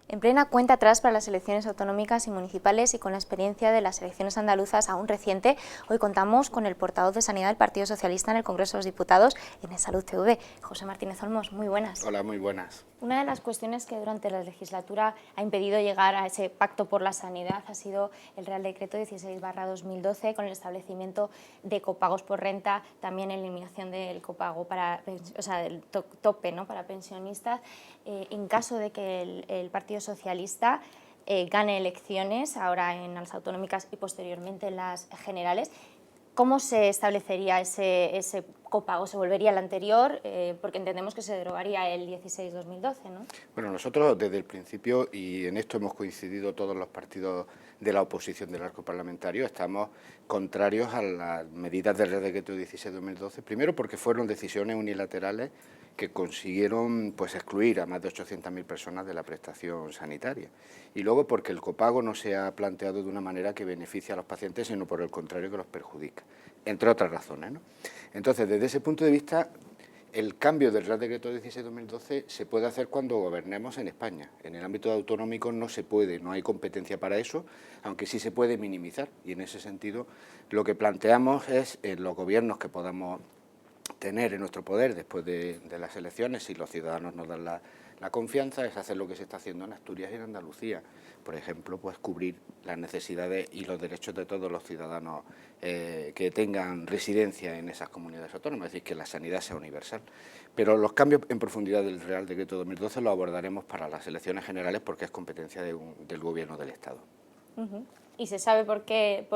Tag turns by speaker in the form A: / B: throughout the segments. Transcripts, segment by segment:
A: En plena cuenta atrás para las elecciones autonómicas y municipales y con la experiencia de las elecciones andaluzas aún reciente, hoy contamos con el portavoz de Sanidad del Partido Socialista en el Congreso de los Diputados, en Salud TV, José Martínez Olmos. Muy buenas.
B: Hola, muy buenas.
A: Una de las cuestiones que durante la legislatura ha impedido llegar a ese pacto por la sanidad ha sido el Real Decreto 16/2012 con el establecimiento de copagos por renta, también eliminación del copago del tope, ¿no?, para pensionistas. En caso de que el Partido Socialista gane elecciones, ahora en las autonómicas y posteriormente en las generales, ¿cómo se establecería ese copago? ¿Se volvería al anterior? Porque entendemos que se derogaría el 16/2012, ¿no?
B: Bueno, nosotros desde el principio, y en esto hemos coincidido todos los partidos de la oposición del arco parlamentario, estamos contrarios a las medidas del Real Decreto 16/2012, primero porque fueron decisiones unilaterales que consiguieron excluir a más de 800.000 personas de la prestación sanitaria. Y luego porque el copago no se ha planteado de una manera que beneficie a los pacientes, sino por el contrario que los perjudica, entre otras razones, ¿no? Entonces, desde ese punto de vista, el cambio del Real Decreto 16/2012 se puede hacer cuando gobernemos en España. En el ámbito autonómico no se puede, no hay competencia para eso, aunque sí se puede minimizar. Y en ese sentido, lo que planteamos es, en los gobiernos que podamos tener en nuestro poder después de las elecciones, si los ciudadanos nos dan la confianza, es hacer lo que se está haciendo en Asturias y en Andalucía. Por ejemplo, cubrir las necesidades y los derechos de todos los ciudadanos que tengan residencia en esas comunidades autónomas, es decir, que la sanidad sea universal. Pero los cambios en profundidad del Real Decreto 2012 los abordaremos para las elecciones generales porque es competencia del Gobierno del Estado.
A: ¿Y se sabe por qué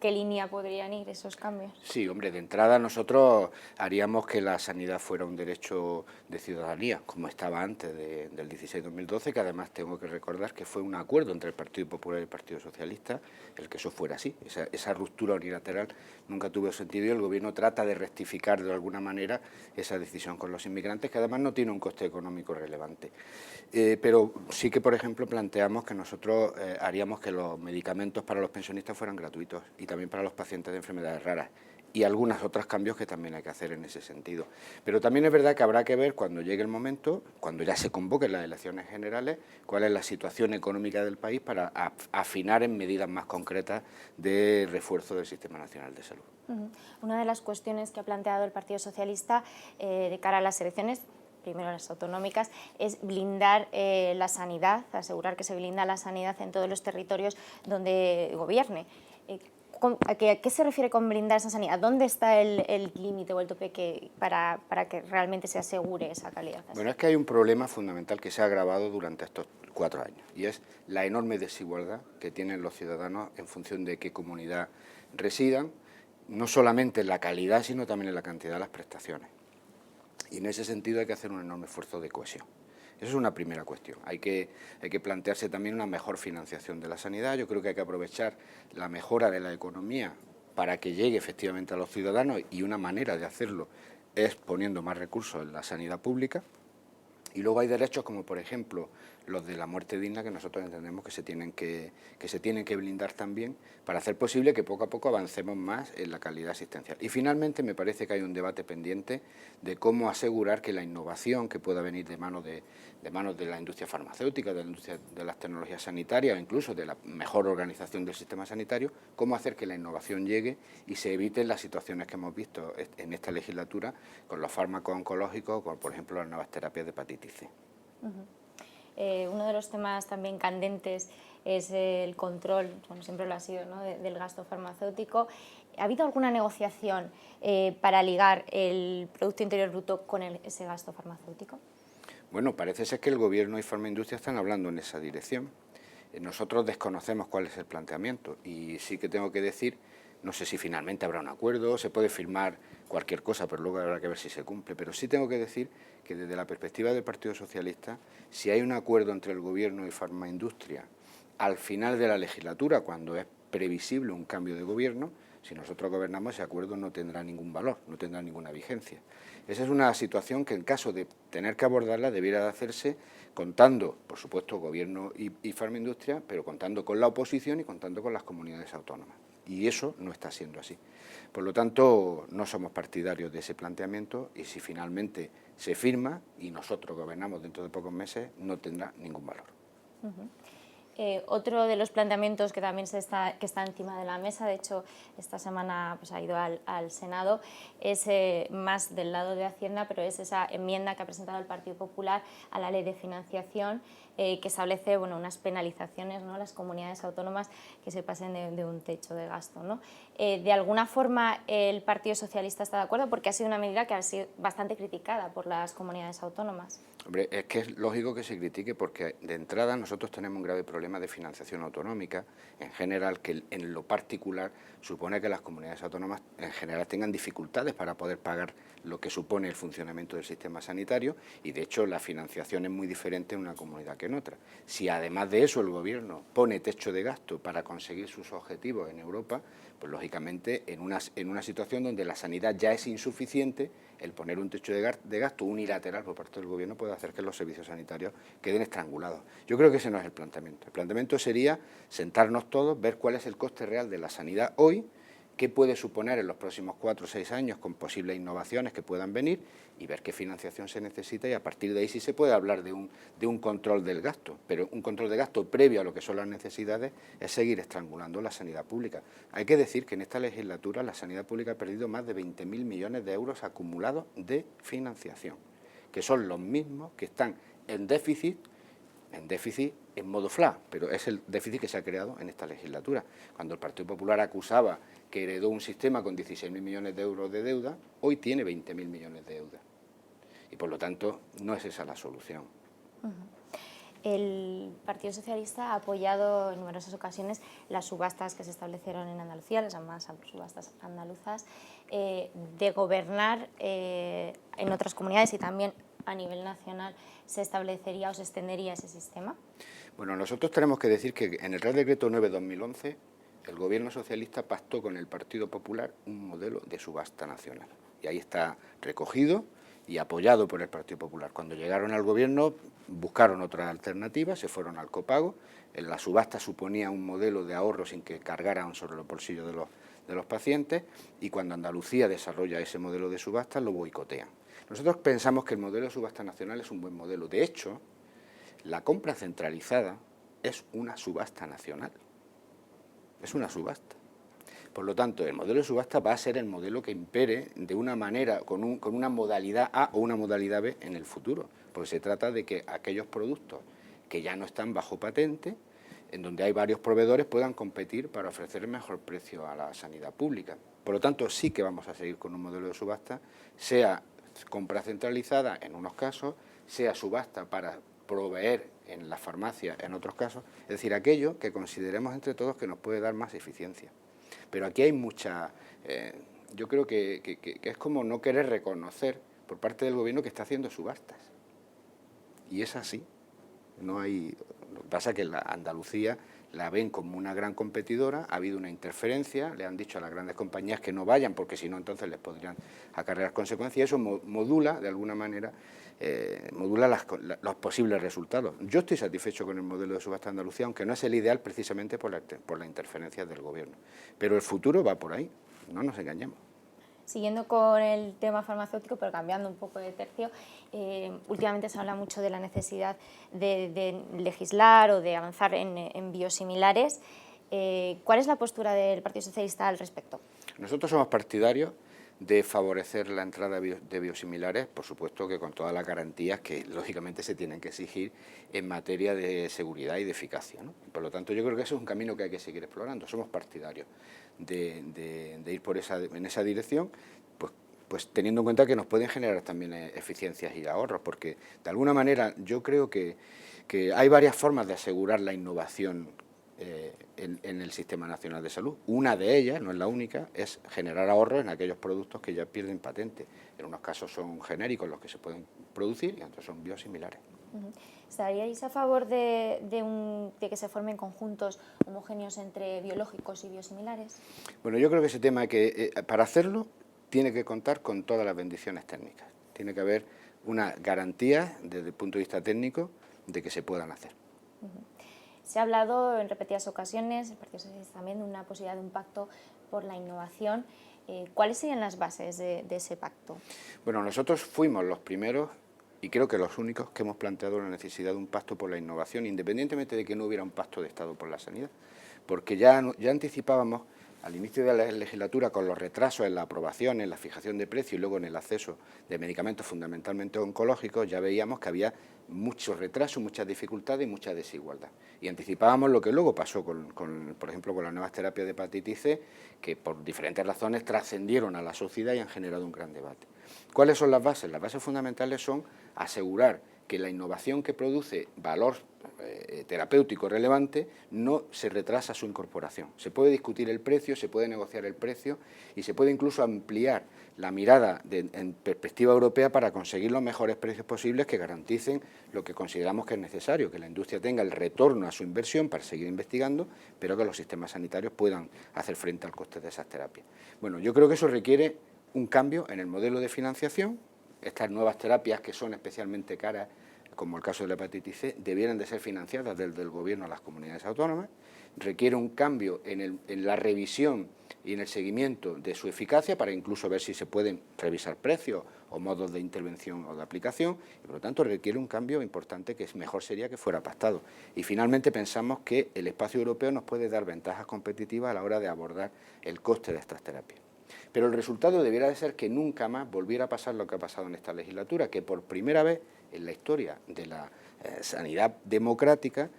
A: línea podrían ir esos cambios?
B: Sí, hombre, de entrada nosotros haríamos que la sanidad fuera un derecho de ciudadanía, como estaba antes del 16/2012, que además tengo que recordar que fue un acuerdo entre el Partido Popular y el Partido Socialista el que eso fuera así. Esa ruptura unilateral nunca tuvo sentido y el Gobierno trata de rectificar de alguna manera esa decisión con los inmigrantes, que además no tiene un coste económico relevante. Pero sí que, por ejemplo, planteamos que nosotros haríamos que los medicamentos para los pensionistas fueran gratuitos y también para los pacientes de enfermedades raras y algunos otros cambios que también hay que hacer en ese sentido. Pero también es verdad que habrá que ver cuando llegue el momento, cuando ya se convoquen las elecciones generales, cuál es la situación económica del país para afinar en medidas más concretas de refuerzo del Sistema Nacional de Salud.
A: Una de las cuestiones que ha planteado el Partido Socialista de cara a las elecciones, primero las autonómicas, es blindar la sanidad, asegurar que se blinda la sanidad en todos los territorios donde gobierne. ¿A qué se refiere con blindar esa sanidad? ¿Dónde está el límite o el tope para que realmente se asegure esa calidad?
B: Bueno, es que hay un problema fundamental que se ha agravado durante estos 4 años y es la enorme desigualdad que tienen los ciudadanos en función de qué comunidad residan, no solamente en la calidad, sino también en la cantidad de las prestaciones. Y en ese sentido hay que hacer un enorme esfuerzo de cohesión. Esa es una primera cuestión. Hay que plantearse también una mejor financiación de la sanidad. Yo creo que hay que aprovechar la mejora de la economía para que llegue efectivamente a los ciudadanos y una manera de hacerlo es poniendo más recursos en la sanidad pública. Y luego hay derechos como, por ejemplo, los de la muerte digna, que nosotros entendemos que se tienen que blindar también para hacer posible que poco a poco avancemos más en la calidad asistencial. Y finalmente me parece que hay un debate pendiente de cómo asegurar que la innovación que pueda venir de manos de la industria farmacéutica, de la industria de las tecnologías sanitarias o incluso de la mejor organización del sistema sanitario, cómo hacer que la innovación llegue y se eviten las situaciones que hemos visto en esta legislatura con los fármacos oncológicos, como por ejemplo las nuevas terapias de hepatitis C.
A: Uno de los temas también candentes es el control, bueno, siempre lo ha sido, ¿no?, del gasto farmacéutico. ¿Ha habido alguna negociación para ligar el Producto Interior Bruto con ese gasto farmacéutico?
B: Bueno, parece ser que el Gobierno y Farmaindustria están hablando en esa dirección. Nosotros desconocemos cuál es el planteamiento y sí que tengo que decir, no sé si finalmente habrá un acuerdo, se puede firmar cualquier cosa, pero luego habrá que ver si se cumple. Pero sí tengo que decir que desde la perspectiva del Partido Socialista, si hay un acuerdo entre el Gobierno y Farmaindustria al final de la legislatura, cuando es previsible un cambio de gobierno, si nosotros gobernamos, ese acuerdo no tendrá ningún valor, no tendrá ninguna vigencia. Esa es una situación que en caso de tener que abordarla debiera de hacerse contando, por supuesto, Gobierno y Farmaindustria, pero contando con la oposición y contando con las comunidades autónomas. Y eso no está siendo así. Por lo tanto, no somos partidarios de ese planteamiento y si finalmente se firma y nosotros gobernamos dentro de pocos meses, no tendrá ningún valor.
A: Otro de los planteamientos que también que está encima de la mesa, de hecho esta semana pues, ha ido al Senado, es más del lado de Hacienda, pero es esa enmienda que ha presentado el Partido Popular a la Ley de Financiación, que establece unas penalizaciones, ¿no?, a las comunidades autónomas que se pasen de un techo de gasto, ¿no? De alguna forma el Partido Socialista está de acuerdo, porque ha sido una medida que ha sido bastante criticada por las comunidades autónomas.
B: Hombre, es que es lógico que se critique porque de entrada nosotros tenemos un grave problema de financiación autonómica en general, que en lo particular supone que las comunidades autónomas en general tengan dificultades para poder pagar lo que supone el funcionamiento del sistema sanitario, y de hecho la financiación es muy diferente en una comunidad que en otra. Si además de eso el gobierno pone techo de gasto para conseguir sus objetivos en Europa, pues lógicamente en una situación donde la sanidad ya es insuficiente, el poner un techo de gasto unilateral por parte del gobierno puede hacer que los servicios sanitarios queden estrangulados. Yo creo que ese no es el planteamiento. El planteamiento sería sentarnos todos, ver cuál es el coste real de la sanidad hoy, qué puede suponer en los próximos 4 o 6 años con posibles innovaciones que puedan venir, y ver qué financiación se necesita, y a partir de ahí sí se puede hablar de un control del gasto, pero un control de gasto previo a lo que son las necesidades es seguir estrangulando la sanidad pública. Hay que decir que en esta legislatura la sanidad pública ha perdido más de 20.000 millones de euros acumulados de financiación, que son los mismos que están en déficit en modo FLA, pero es el déficit que se ha creado en esta legislatura. Cuando el Partido Popular acusaba que heredó un sistema con 16.000 millones de euros de deuda, hoy tiene 20.000 millones de deuda. Y por lo tanto, no es esa la solución.
A: El Partido Socialista ha apoyado en numerosas ocasiones las subastas que se establecieron en Andalucía, las llamadas subastas andaluzas, de gobernar en otras comunidades y también a nivel nacional. ¿Se establecería o se extendería ese sistema?
B: Bueno, nosotros tenemos que decir que en el Real Decreto 9/2011 el Gobierno socialista pactó con el Partido Popular un modelo de subasta nacional. Y ahí está recogido y apoyado por el Partido Popular. Cuando llegaron al Gobierno buscaron otra alternativa, se fueron al copago. En la subasta suponía un modelo de ahorro sin que cargaran sobre los bolsillos de los pacientes, y cuando Andalucía desarrolla ese modelo de subasta lo boicotean. Nosotros pensamos que el modelo de subasta nacional es un buen modelo. De hecho, la compra centralizada es una subasta nacional. Es una subasta. Por lo tanto, el modelo de subasta va a ser el modelo que impere de una manera, con una modalidad A o una modalidad B en el futuro, porque se trata de que aquellos productos que ya no están bajo patente, en donde hay varios proveedores, puedan competir para ofrecer el mejor precio a la sanidad pública. Por lo tanto, sí que vamos a seguir con un modelo de subasta, sea compra centralizada en unos casos, sea subasta para proveer en las farmacias en otros casos, es decir, aquello que consideremos entre todos que nos puede dar más eficiencia. Pero aquí hay mucha... yo creo que es como no querer reconocer por parte del gobierno que está haciendo subastas. Y es así. No hay... Lo que pasa es que la Andalucía la ven como una gran competidora, ha habido una interferencia, le han dicho a las grandes compañías que no vayan porque si no entonces les podrían acarrear consecuencias, y eso modula de alguna manera los posibles resultados. Yo estoy satisfecho con el modelo de subasta de Andalucía, aunque no es el ideal precisamente por la interferencia del gobierno. Pero el futuro va por ahí, no nos engañemos.
A: Siguiendo con el tema farmacéutico, pero cambiando un poco de tercio, últimamente se habla mucho de la necesidad de legislar o de avanzar en biosimilares. ¿Cuál es la postura del Partido Socialista al respecto?
B: Nosotros somos partidarios de favorecer la entrada de biosimilares, por supuesto que con todas las garantías que lógicamente se tienen que exigir en materia de seguridad y de eficacia, ¿no? Por lo tanto, yo creo que ese es un camino que hay que seguir explorando. Somos partidarios de ir en esa dirección, pues teniendo en cuenta que nos pueden generar también eficiencias y ahorros, porque de alguna manera yo creo que hay varias formas de asegurar la innovación en el Sistema Nacional de Salud. Una de ellas, no es la única, es generar ahorros en aquellos productos que ya pierden patente. En unos casos son genéricos los que se pueden producir y en otros son biosimilares.
A: ¿Estaríais a favor de que se formen conjuntos homogéneos entre biológicos y biosimilares?
B: Bueno, yo creo que ese tema para hacerlo tiene que contar con todas las bendiciones técnicas. Tiene que haber una garantía desde el punto de vista técnico de que se puedan hacer.
A: Se ha hablado en repetidas ocasiones, el Partido Socialista también, de una posibilidad de un pacto por la innovación. ¿Cuáles serían las bases de ese pacto?
B: Bueno, nosotros fuimos los primeros y creo que los únicos que hemos planteado la necesidad de un pacto por la innovación, independientemente de que no hubiera un pacto de Estado por la sanidad, porque ya anticipábamos al inicio de la legislatura, con los retrasos en la aprobación, en la fijación de precios y luego en el acceso de medicamentos fundamentalmente oncológicos, ya veíamos que había muchos retrasos, muchas dificultades y mucha desigualdad. Y anticipábamos lo que luego pasó, por ejemplo, con las nuevas terapias de hepatitis C, que por diferentes razones trascendieron a la sociedad y han generado un gran debate. ¿Cuáles son las bases? Las bases fundamentales son asegurar que la innovación que produce valor terapéutico relevante no se retrasa su incorporación. Se puede discutir el precio, se puede negociar el precio y se puede incluso ampliar la mirada en perspectiva europea para conseguir los mejores precios posibles que garanticen lo que consideramos que es necesario, que la industria tenga el retorno a su inversión para seguir investigando, pero que los sistemas sanitarios puedan hacer frente al coste de esas terapias. Bueno, yo creo que eso requiere un cambio en el modelo de financiación. Estas nuevas terapias, que son especialmente caras, como el caso de la hepatitis C, debieran de ser financiadas desde el Gobierno a las comunidades autónomas. Requiere un cambio en la revisión y en el seguimiento de su eficacia para incluso ver si se pueden revisar precios o modos de intervención o de aplicación, y por lo tanto requiere un cambio importante que mejor sería que fuera pactado. Y finalmente pensamos que el espacio europeo nos puede dar ventajas competitivas a la hora de abordar el coste de estas terapias. Pero el resultado debiera de ser que nunca más volviera a pasar lo que ha pasado en esta legislatura, que por primera vez en la historia de la sanidad democrática,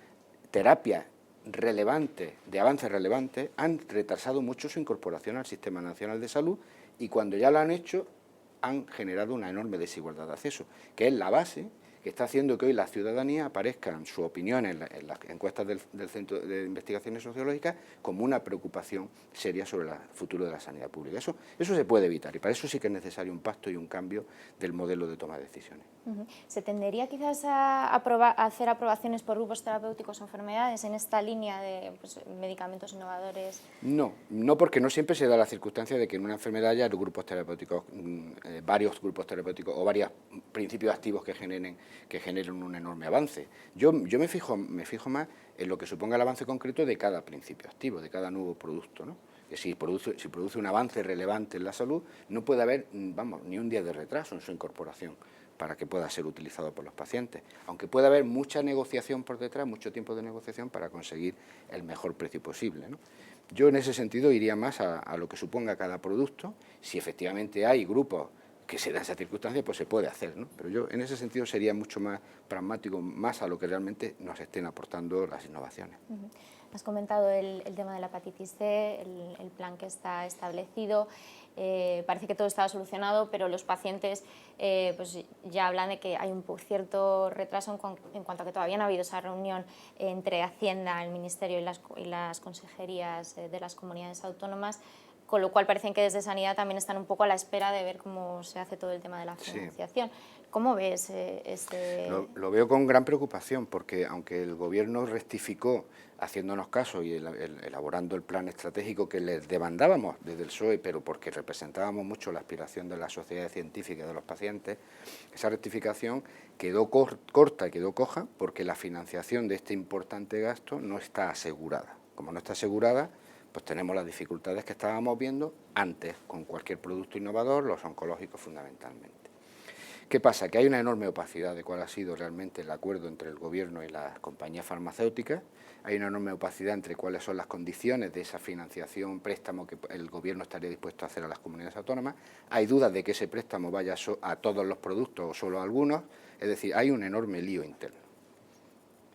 B: terapias relevantes, de avances relevantes, han retrasado mucho su incorporación al Sistema Nacional de Salud, y cuando ya lo han hecho, han generado una enorme desigualdad de acceso, que es la base que está haciendo que hoy la ciudadanía aparezca en su opinión en las encuestas del Centro de Investigaciones Sociológicas como una preocupación seria sobre el futuro de la sanidad pública. Eso se puede evitar, y para eso sí que es necesario un pacto y un cambio del modelo de toma de decisiones.
A: ¿Se tendería quizás a hacer aprobaciones por grupos terapéuticos o enfermedades en esta línea de medicamentos innovadores?
B: No, porque no siempre se da la circunstancia de que en una enfermedad haya grupos terapéuticos, varios grupos terapéuticos o varios principios activos que generen un enorme avance. Yo me fijo más en lo que suponga el avance concreto de cada principio activo, de cada nuevo producto, ¿no? Que si produce un avance relevante en la salud, no puede haber, ni un día de retraso en su incorporación para que pueda ser utilizado por los pacientes, aunque pueda haber mucha negociación por detrás, mucho tiempo de negociación para conseguir el mejor precio posible, ¿no? Yo en ese sentido iría más a lo que suponga cada producto. Si efectivamente hay grupos que se dan esa circunstancia, pues se puede hacer, ¿no? Pero yo en ese sentido sería mucho más pragmático, más a lo que realmente nos estén aportando las innovaciones.
A: Has comentado el tema de la hepatitis C, el plan que está establecido. Parece que todo estaba solucionado, pero los pacientes pues ya hablan de que hay un cierto retraso en cuanto a que todavía no ha habido esa reunión entre Hacienda, el Ministerio y las consejerías de las comunidades autónomas, con lo cual parecen que desde Sanidad también están un poco a la espera de ver cómo se hace todo el tema de la financiación. Sí. ¿Cómo ves este...?
B: Lo veo con gran preocupación, porque aunque el Gobierno rectificó haciéndonos caso y elaborando el plan estratégico que les demandábamos desde el PSOE, pero porque representábamos mucho la aspiración de la sociedad científica y de los pacientes, esa rectificación quedó corta y quedó coja, porque la financiación de este importante gasto no está asegurada. Como no está asegurada, pues tenemos las dificultades que estábamos viendo antes con cualquier producto innovador, los oncológicos fundamentalmente. ¿Qué pasa? Que hay una enorme opacidad de cuál ha sido realmente el acuerdo entre el Gobierno y las compañías farmacéuticas. Hay una enorme opacidad entre cuáles son las condiciones de esa financiación, préstamo que el Gobierno estaría dispuesto a hacer a las comunidades autónomas. Hay dudas de que ese préstamo vaya a todos los productos o solo a algunos. Es decir, hay un enorme lío interno.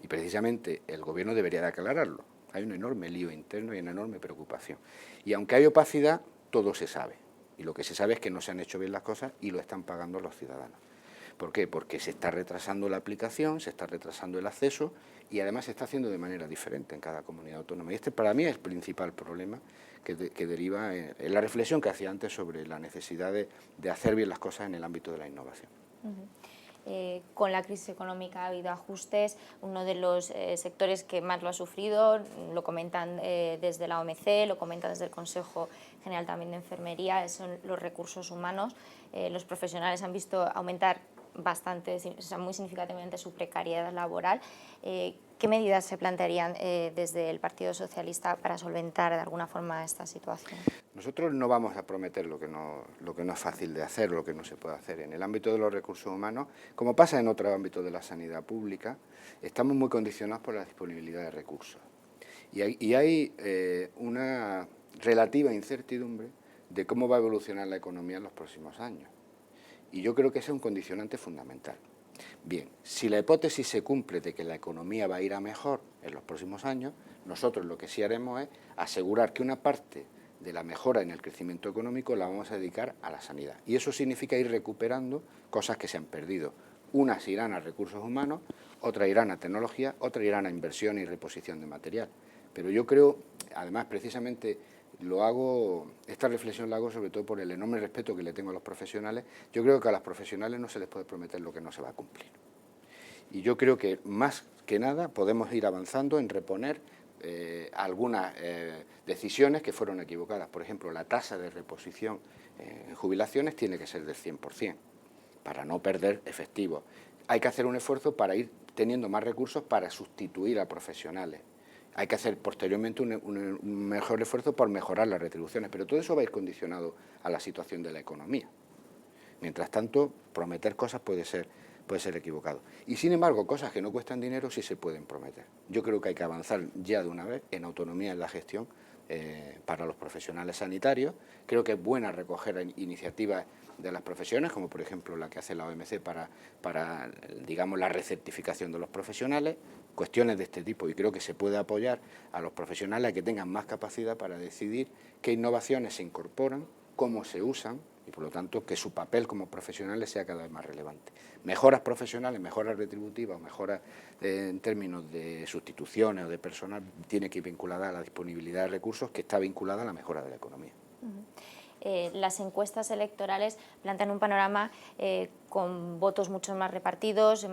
B: Y precisamente el Gobierno debería de aclararlo. Hay un enorme lío interno y una enorme preocupación. Y aunque hay opacidad, todo se sabe. Y lo que se sabe es que no se han hecho bien las cosas y lo están pagando los ciudadanos. ¿Por qué? Porque se está retrasando la aplicación, se está retrasando el acceso y además se está haciendo de manera diferente en cada comunidad autónoma. Y este para mí es el principal problema que deriva en la reflexión que hacía antes sobre la necesidad de hacer bien las cosas en el ámbito de la innovación.
A: Con la crisis económica ha habido ajustes. Uno de los sectores que más lo ha sufrido, lo comentan desde la OMC, lo comentan desde el Consejo General también de Enfermería, son los recursos humanos. Los profesionales han visto aumentar bastante, o sea, muy significativamente su precariedad laboral. ¿Qué ¿Qué medidas se plantearían desde el Partido Socialista para solventar de alguna forma esta situación?
B: Nosotros no vamos a prometer lo que no es fácil de hacer, lo que no se puede hacer. En el ámbito de los recursos humanos, como pasa en otros ámbitos de la sanidad pública, estamos muy condicionados por la disponibilidad de recursos. Y hay una relativa incertidumbre de cómo va a evolucionar la economía en los próximos años. Y yo creo que ese es un condicionante fundamental. Bien, si la hipótesis se cumple de que la economía va a ir a mejor en los próximos años, nosotros lo que sí haremos es asegurar que una parte de la mejora en el crecimiento económico la vamos a dedicar a la sanidad. Y eso significa ir recuperando cosas que se han perdido. Unas irán a recursos humanos, otras irán a tecnología, otras irán a inversión y reposición de material. Pero yo creo, además, precisamente esta reflexión la hago sobre todo por el enorme respeto que le tengo a los profesionales. Yo creo que a los profesionales no se les puede prometer lo que no se va a cumplir. Y yo creo que más que nada podemos ir avanzando en reponer algunas decisiones que fueron equivocadas. Por ejemplo, la tasa de reposición en jubilaciones tiene que ser del 100%, para no perder efectivo. Hay que hacer un esfuerzo para ir teniendo más recursos para sustituir a profesionales. Hay que hacer posteriormente un mejor esfuerzo por mejorar las retribuciones, pero todo eso va a ir condicionado a la situación de la economía. Mientras tanto, prometer cosas puede ser equivocado. Y sin embargo, cosas que no cuestan dinero sí se pueden prometer. Yo creo que hay que avanzar ya de una vez en autonomía en la gestión para los profesionales sanitarios. Creo que es buena recoger iniciativas de las profesiones, como por ejemplo la que hace la OMC para digamos, la recertificación de los profesionales, cuestiones de este tipo, y creo que se puede apoyar a los profesionales a que tengan más capacidad para decidir qué innovaciones se incorporan, cómo se usan, y por lo tanto que su papel como profesionales sea cada vez más relevante. Mejoras profesionales, mejoras retributivas, mejoras en términos de sustituciones o de personal, tiene que ir vinculada a la disponibilidad de recursos, que está vinculada a la mejora de la economía.
A: Las encuestas electorales plantean un panorama con votos mucho más repartidos,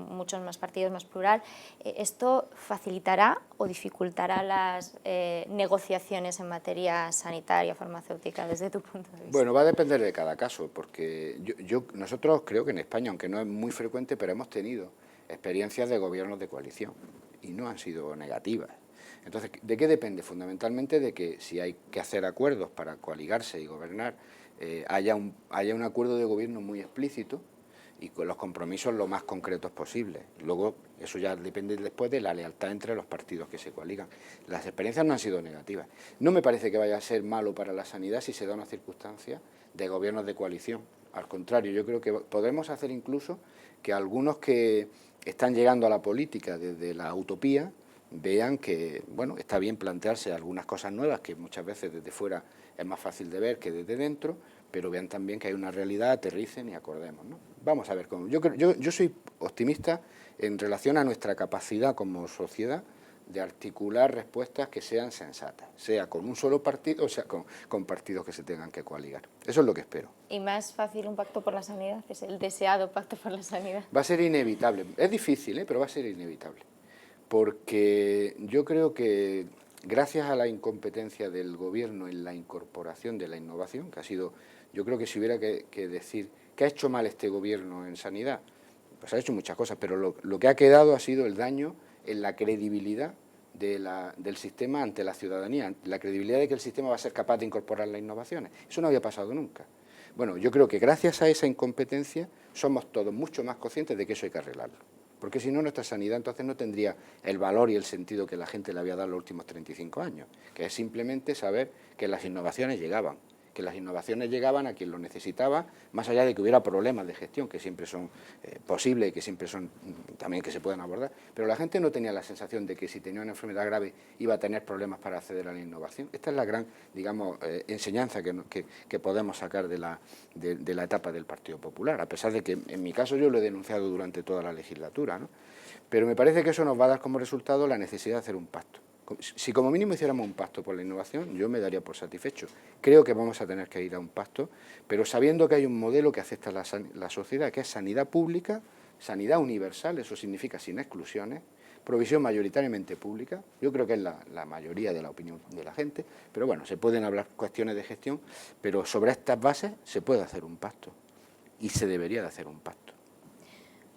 A: muchos más partidos, más plural. ¿Esto facilitará o dificultará las negociaciones en materia sanitaria, farmacéutica, desde tu punto de vista?
B: Bueno, va a depender de cada caso, porque nosotros creo que en España, aunque no es muy frecuente, pero hemos tenido experiencias de gobiernos de coalición y no han sido negativas. Entonces, ¿de qué depende? Fundamentalmente de que si hay que hacer acuerdos para coaligarse y gobernar, haya un acuerdo de gobierno muy explícito y con los compromisos lo más concretos posibles. Luego, eso ya depende después de la lealtad entre los partidos que se coaligan. Las experiencias no han sido negativas. No me parece que vaya a ser malo para la sanidad si se da una circunstancia de gobiernos de coalición. Al contrario, yo creo que podemos hacer incluso que algunos que están llegando a la política desde la utopía vean que, bueno, está bien plantearse algunas cosas nuevas que muchas veces desde fuera es más fácil de ver que desde dentro, pero vean también que hay una realidad, aterricen y acordemos, ¿no? Vamos a ver cómo. Yo soy optimista en relación a nuestra capacidad como sociedad de articular respuestas que sean sensatas, sea con un solo partido o sea con partidos que se tengan que coaligar. Eso es lo que espero.
A: ¿Y más fácil un pacto por la sanidad? Es el deseado pacto por la sanidad.
B: Va a ser inevitable. Es difícil, pero va a ser inevitable. Porque yo creo que gracias a la incompetencia del gobierno en la incorporación de la innovación, que ha sido, yo creo que si hubiera que decir qué ha hecho mal este gobierno en sanidad, pues ha hecho muchas cosas, pero lo que ha quedado ha sido el daño en la credibilidad del sistema ante la ciudadanía, la credibilidad de que el sistema va a ser capaz de incorporar las innovaciones. Eso no había pasado nunca. Bueno, yo creo que gracias a esa incompetencia somos todos mucho más conscientes de que eso hay que arreglarlo. Porque si no, nuestra sanidad entonces no tendría el valor y el sentido que la gente le había dado los últimos 35 años, que es simplemente saber que las innovaciones llegaban a quien lo necesitaba, más allá de que hubiera problemas de gestión, que siempre son posibles y que siempre son también que se pueden abordar, pero la gente no tenía la sensación de que si tenía una enfermedad grave iba a tener problemas para acceder a la innovación. Esta es la gran, digamos, enseñanza que podemos sacar de la etapa del Partido Popular, a pesar de que en mi caso yo lo he denunciado durante toda la legislatura, ¿no? Pero me parece que eso nos va a dar como resultado la necesidad de hacer un pacto. Si como mínimo hiciéramos un pacto por la innovación, yo me daría por satisfecho. Creo que vamos a tener que ir a un pacto, pero sabiendo que hay un modelo que acepta la sociedad, que es sanidad pública, sanidad universal, eso significa sin exclusiones, provisión mayoritariamente pública, yo creo que es la mayoría de la opinión de la gente, pero bueno, se pueden hablar cuestiones de gestión, pero sobre estas bases se puede hacer un pacto y se debería de hacer un pacto.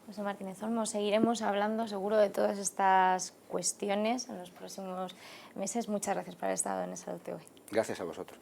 A: José Martínez Olmos, seguiremos hablando seguro de todas estas cuestiones en los próximos meses. Muchas gracias por haber estado en Salud TV.
B: Gracias a vosotros.